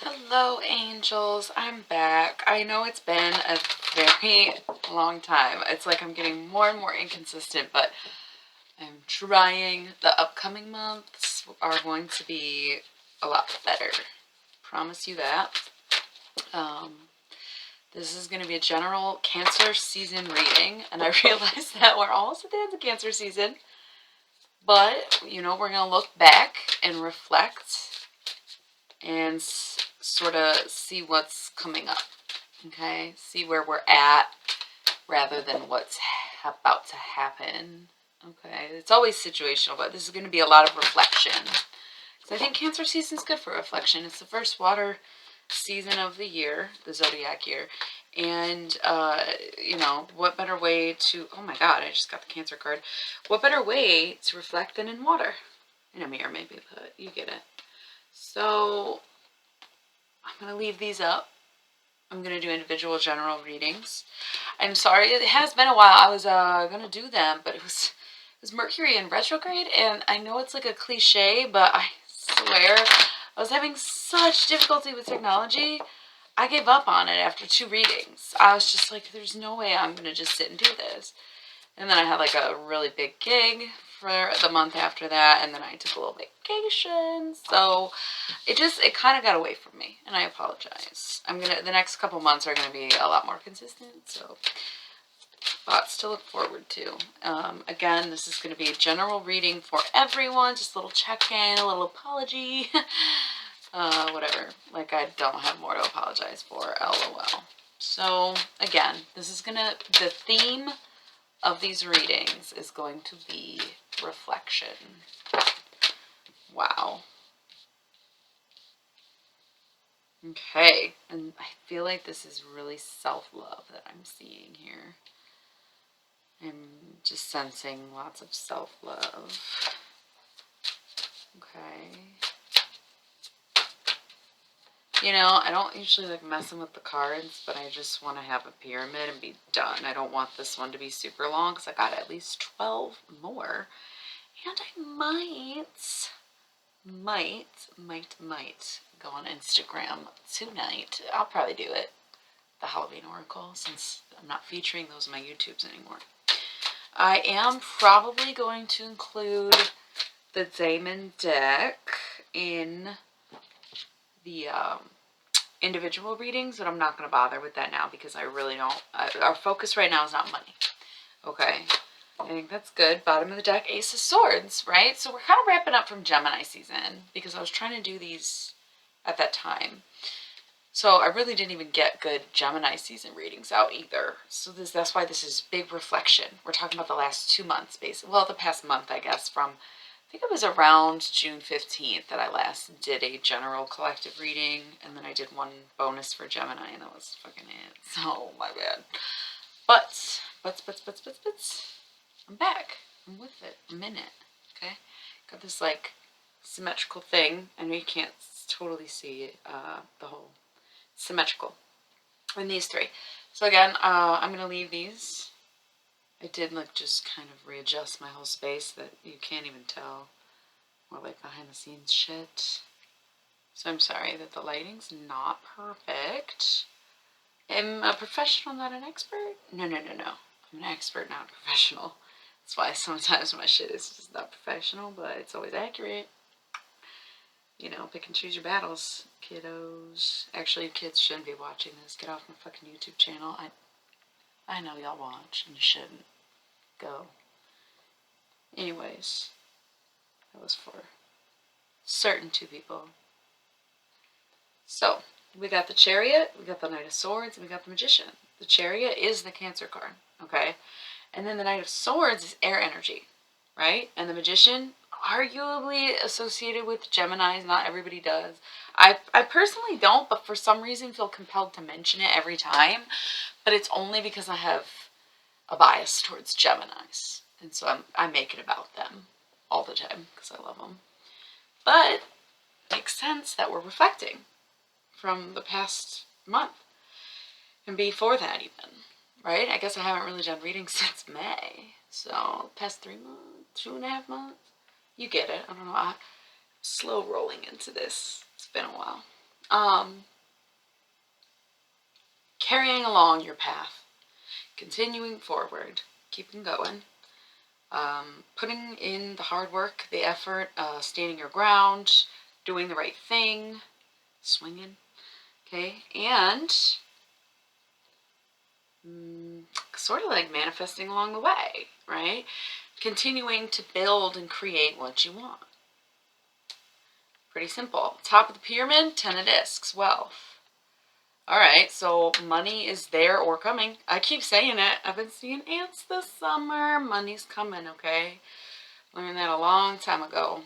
Hello, angels. I'm back. I know it's been a very long time. It's like I'm getting more and more inconsistent, but I'm trying. The upcoming months are going to be a lot better. Promise you that. Um, this is going to be a general Cancer season reading, and I realize that we're almost at the end of Cancer season. But, we're going to look back and reflect and sort of see what's coming up. Okay, see where we're at rather than what's about to happen. Okay, it's always situational, but this is going to be a lot of reflection. So I think Cancer season is good for reflection. It's the first water season of the year, the zodiac year. And, what better way to, oh my God, I just got the Cancer card. What better way to reflect than in water? In a mirror, maybe, but you get it. So I'm going to leave these up. I'm going to do individual general readings. I'm sorry, it has been a while. I was going to do them, but it was Mercury in retrograde, and I know it's like a cliche, but I swear I was having such difficulty with technology. I gave up on it after 2 readings. I was just like, there's no way I'm going to just sit and do this. And then I had like a really big gig for the month after that, and then I took a little vacation, so it kind of got away from me, and I apologize. The next couple months are gonna be a lot more consistent, so lots to look forward to. Again, this is gonna be a general reading for everyone, just a little check-in, a little apology, whatever. Like, I don't have more to apologize for, LOL. So again, the theme of these readings is going to be reflection. Wow. Okay, and I feel like this is really self-love that I'm seeing here. I'm just sensing lots of self-love. Okay. I don't usually like messing with the cards, but I just want to have a pyramid and be done. I don't want this one to be super long because I got at least 12 more. And I might go on Instagram tonight. I'll probably do it. The Halloween Oracle, since I'm not featuring those in my YouTubes anymore. I am probably going to include the Damon deck in the individual readings, but I'm not going to bother with that now because I really don't. Our focus right now is not money. Okay. I think that's good. Bottom of the deck, Ace of Swords, right? So we're kind of wrapping up from Gemini season because I was trying to do these at that time. So I really didn't even get good Gemini season readings out either. So that's why this is big reflection. We're talking about the last 2 months, basically. Well, the past month, I guess, I think it was around June 15th that I last did a general collective reading. And then I did one bonus for Gemini, and that was fucking it. So, my bad. But, I'm back. I'm with it. I'm in it. Okay? Got this, like, symmetrical thing. I know you can't totally see the whole symmetrical in these 3. So again, I'm going to leave these. I did like just kind of readjust my whole space that you can't even tell. More like behind the scenes shit. So I'm sorry that the lighting's not perfect. I'm a professional, not an expert? No. I'm an expert, not a professional. That's why sometimes my shit is just not professional, but it's always accurate. Pick and choose your battles, kiddos. Actually, kids shouldn't be watching this. Get off my fucking YouTube channel. I know y'all watch, and you shouldn't. Go. Anyways, that was for certain 2 people. So, we got the Chariot, we got the Knight of Swords, and we got the Magician. The Chariot is the Cancer card, okay? And then the Knight of Swords is air energy, right? And the Magician, arguably associated with Geminis. Not everybody does. I personally don't, but for some reason feel compelled to mention it every time. But it's only because I have a bias towards Geminis. And so I make it about them all the time because I love them. But it makes sense that we're reflecting from the past month. And before that even, right? I guess I haven't really done readings since May. So, past 3 months, 2.5 months. You get it. I don't know. I'm slow rolling into this. It's been a while. Carrying along your path, continuing forward, keeping going, putting in the hard work, the effort, standing your ground, doing the right thing, swinging, okay, and sort of like manifesting along the way, right? Continuing to build and create what you want. Pretty simple. Top of the pyramid, 10 of discs, wealth. All right, so money is there or coming. I keep saying it. I've been seeing ants this summer. Money's coming, okay? Learned that a long time ago.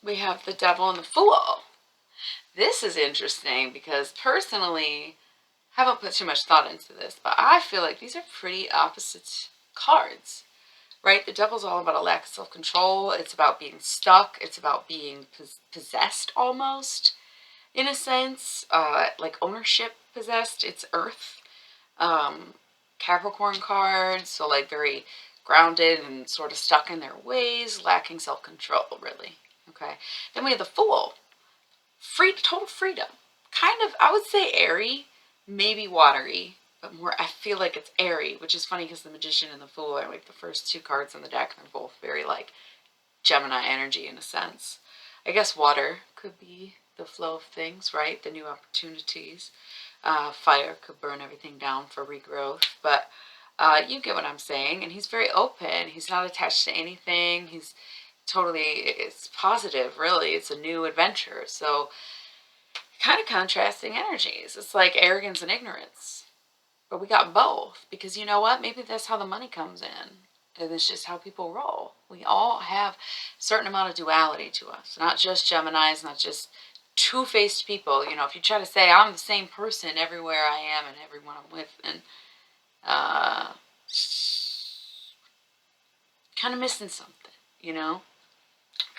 We have the devil and the fool. This is interesting because personally, I haven't put too much thought into this, but I feel like these are pretty opposite cards, right? The devil's all about a lack of self-control. It's about being stuck. It's about being possessed almost, in a sense, like ownership possessed. It's earth. Capricorn cards, so like very grounded and sort of stuck in their ways, lacking self-control, really. Okay. Then we have the fool. Total freedom. Kind of, I would say airy, maybe watery, but more, I feel like it's airy, which is funny because the magician and the fool are like the first two cards on the deck, and they're both very like Gemini energy in a sense. I guess water could be the flow of things, right? The new opportunities. Fire could burn everything down for regrowth, but you get what I'm saying. And he's very open. He's not attached to anything. He's it's positive, really. It's a new adventure. So kind of contrasting energies. It's like arrogance and ignorance. But we got both, because you know what? Maybe that's how the money comes in. And it's just how people roll. We all have a certain amount of duality to us. Not just Geminis, not just two-faced people. You know, if you try to say I'm the same person everywhere I am and everyone I'm with, and kind of missing something, you know?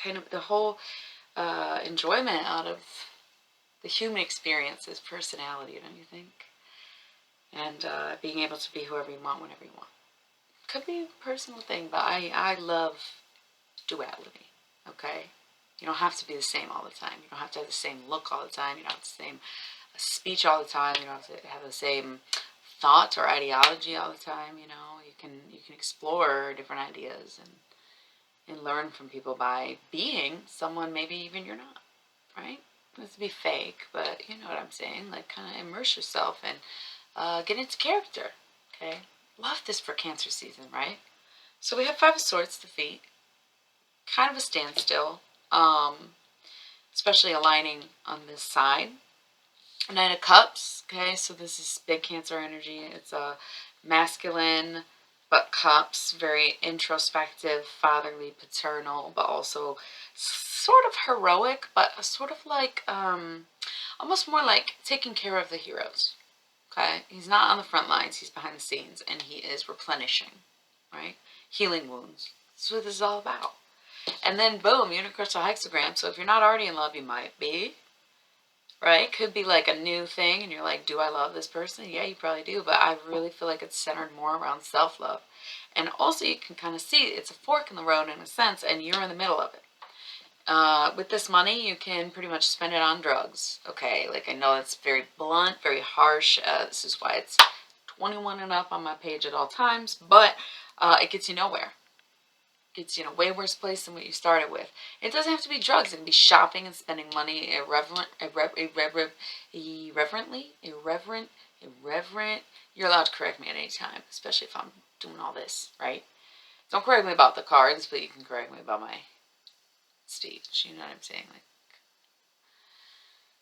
Kind of the whole enjoyment out of the human experience is personality, don't you think? And being able to be whoever you want, whenever you want. Could be a personal thing, but I love duality, okay? You don't have to be the same all the time. You don't have to have the same look all the time. You don't have the same speech all the time. You don't have to have the same thought or ideology all the time, you know? You can explore different ideas and learn from people by being someone maybe even you're not, right? It has to be fake, but you know what I'm saying? Like, kind of immerse yourself and get into character, okay? Love this for Cancer season, right? So we have 5 of Swords, defeat. Kind of a standstill, especially aligning on this side. 9 of Cups, okay? So this is big Cancer energy. It's a masculine, but cups, very introspective, fatherly, paternal, but also sort of heroic, but sort of like, almost more like taking care of the heroes, okay? He's not on the front lines, he's behind the scenes, and he is replenishing, right? Healing wounds. That's what this is all about. And then, boom, Unicrystal Hexagram. So if you're not already in love, you might be, right? Could be like a new thing, and you're like, do I love this person? Yeah, you probably do, but I really feel like it's centered more around self-love. And also, you can kind of see it's a fork in the road in a sense, and you're in the middle of it. With this money, you can pretty much spend it on drugs. Okay, like I know it's very blunt, very harsh. This is why it's 21 and up on my page at all times, but it gets you nowhere. Gets you in a way worse place than what you started with. It doesn't have to be drugs. It can be shopping and spending money irreverent. You're allowed to correct me at any time, especially if I'm doing all this, right? Don't correct me about the cards, but you can correct me about my speech. You know what I'm saying? Like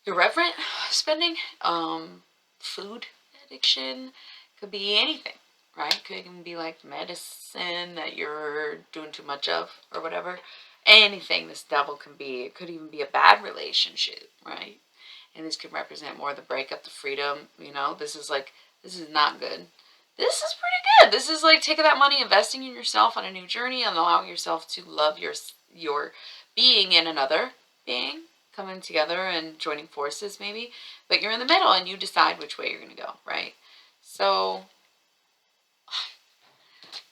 irreverent spending, food addiction, could be anything. Right? Could even be like medicine that you're doing too much of or whatever. Anything this devil can be. It could even be a bad relationship, right? And this could represent more the breakup, the freedom, you know. This is not good. This is pretty good. This is like taking that money, investing in yourself on a new journey, and allowing yourself to love your being in another being, coming together and joining forces maybe. But you're in the middle and you decide which way you're going to go, right? So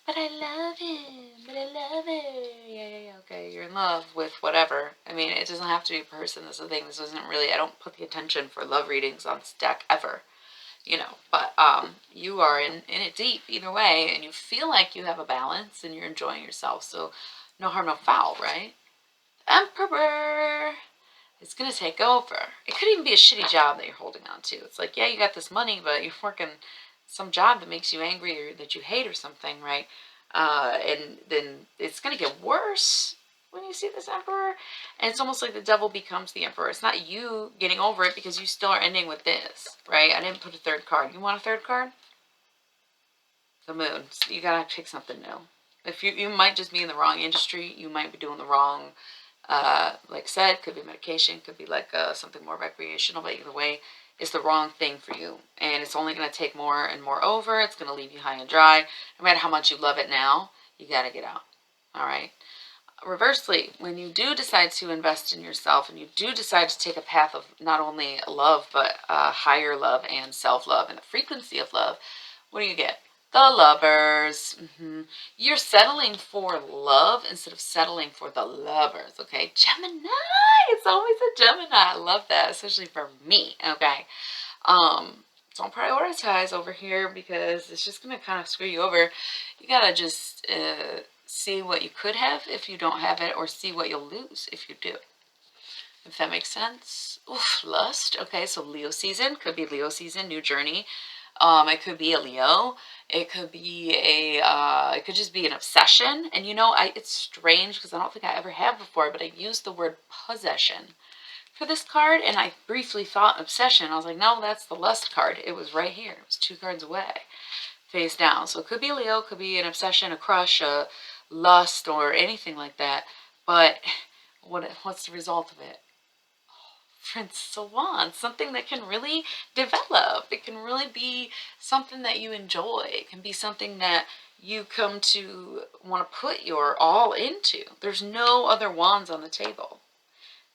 but I love him, but I love her. Yeah, okay, you're in love with whatever. I mean, it doesn't have to be a person. This is the thing. This isn't really, I don't put the attention for love readings on this deck ever, you know, but you are in it deep either way, and you feel like you have a balance and you're enjoying yourself, so no harm, no foul, right? Emperor! It's going to take over. It could even be a shitty job that you're holding on to. It's like, yeah, you got this money, but you're working some job that makes you angry or that you hate or something, right? And then it's going to get worse when you see this Emperor. And it's almost like the devil becomes the Emperor. It's not you getting over it because you still are ending with this, right? I didn't put a third card. You want a third card? The Moon. So you got to pick something new. If you might just be in the wrong industry. You might be doing the wrong... like I said, could be medication, could be like something more recreational, but either way, it's the wrong thing for you. And it's only going to take more and more over. It's going to leave you high and dry. No matter how much you love it now, you got to get out. All right. Reversely, when you do decide to invest in yourself and you do decide to take a path of not only love, but higher love and self-love and the frequency of love, what do you get? The Lovers. You're settling for love instead of settling for the lovers, okay? Gemini. It's always a Gemini. I love that, especially for me, okay? Don't prioritize over here because it's just going to kind of screw you over. You got to just see what you could have if you don't have it, or see what you'll lose if you do. If that makes sense. Oof, lust. Okay, so Leo season. Could be Leo season, new journey. It could be a Leo. It could be it could just be an obsession. And you know, it's strange because I don't think I ever have before, but I used the word possession for this card, and I briefly thought obsession. I was like, no, that's the lust card. It was right here. It was 2 cards away, face down. So it could be Leo, could be an obsession, a crush, a lust, or anything like that. But what's the result of it? Princess of Wands, something that can really develop. It can really be something that you enjoy. It can be something that you come to want to put your all into. There's no other wands on the table.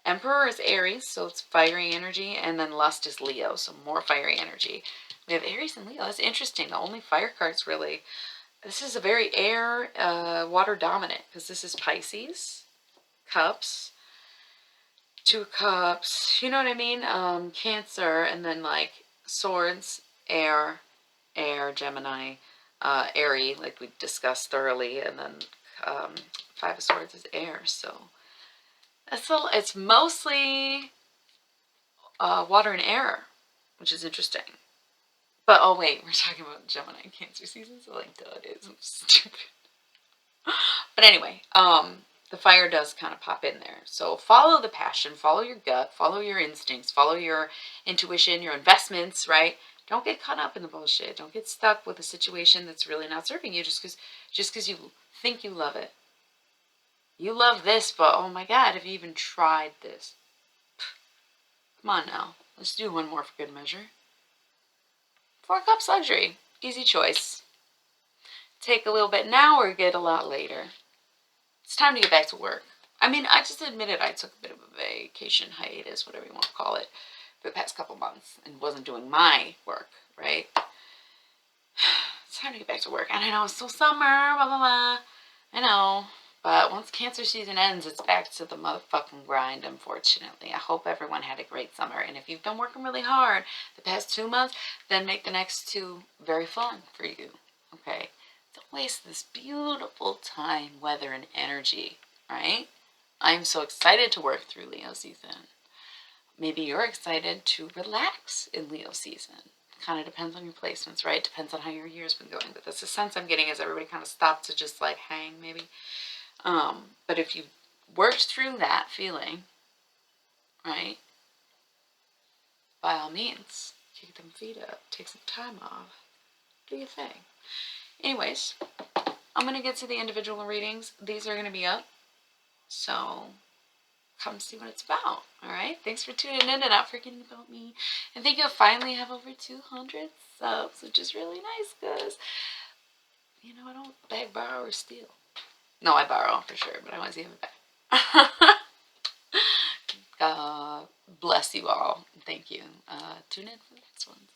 Emperor is Aries, so it's fiery energy, and then Lust is Leo, so more fiery energy. We have Aries and Leo. That's interesting. The only fire cards really. This is a very air, water dominant, because this is Pisces, Cups, 2 Cups, you know what I mean? Cancer, and then like Swords, air, Gemini, airy, like we discussed thoroughly, and then 5 of Swords is air. So it's mostly water and air, which is interesting. But oh wait, we're talking about Gemini and Cancer season, so like duh, it is. I'm stupid. But anyway, the fire does kind of pop in there. So follow the passion, follow your gut, follow your instincts, follow your intuition, your investments, right? Don't get caught up in the bullshit. Don't get stuck with a situation that's really not serving you just because you think you love it. You love this, but oh my God, have you even tried this? Come on now. Let's do one more for good measure. 4 Cups luxury. Easy choice. Take a little bit now or get a lot later. It's time to get back to work. I mean, I just admitted I took a bit of a vacation hiatus, whatever you want to call it, for the past couple months and wasn't doing my work, right? It's time to get back to work. And I know it's still summer, blah, blah, blah. I know. But once Cancer season ends, it's back to the motherfucking grind, unfortunately. I hope everyone had a great summer. And if you've been working really hard the past 2 months, then make the next 2 very fun for you, okay? Don't waste this beautiful time, weather, and energy, right? I'm so excited to work through Leo season. Maybe you're excited to relax in Leo season. Kind of depends on your placements, right? Depends on how your year's been going. But that's the sense I'm getting, is everybody kind of stopped to just like hang, maybe. But if you worked through that feeling, right, by all means, kick them feet up, take some time off, do your thing. Anyways, I'm going to get to the individual readings. These are going to be up, so come see what it's about, alright? Thanks for tuning in and not forgetting about me. I think you'll finally have over 200 subs, which is really nice, because, you know, I don't beg, borrow, or steal. No, I borrow, for sure, but I want to see him back. God bless you all. Thank you. Tune in for the next ones.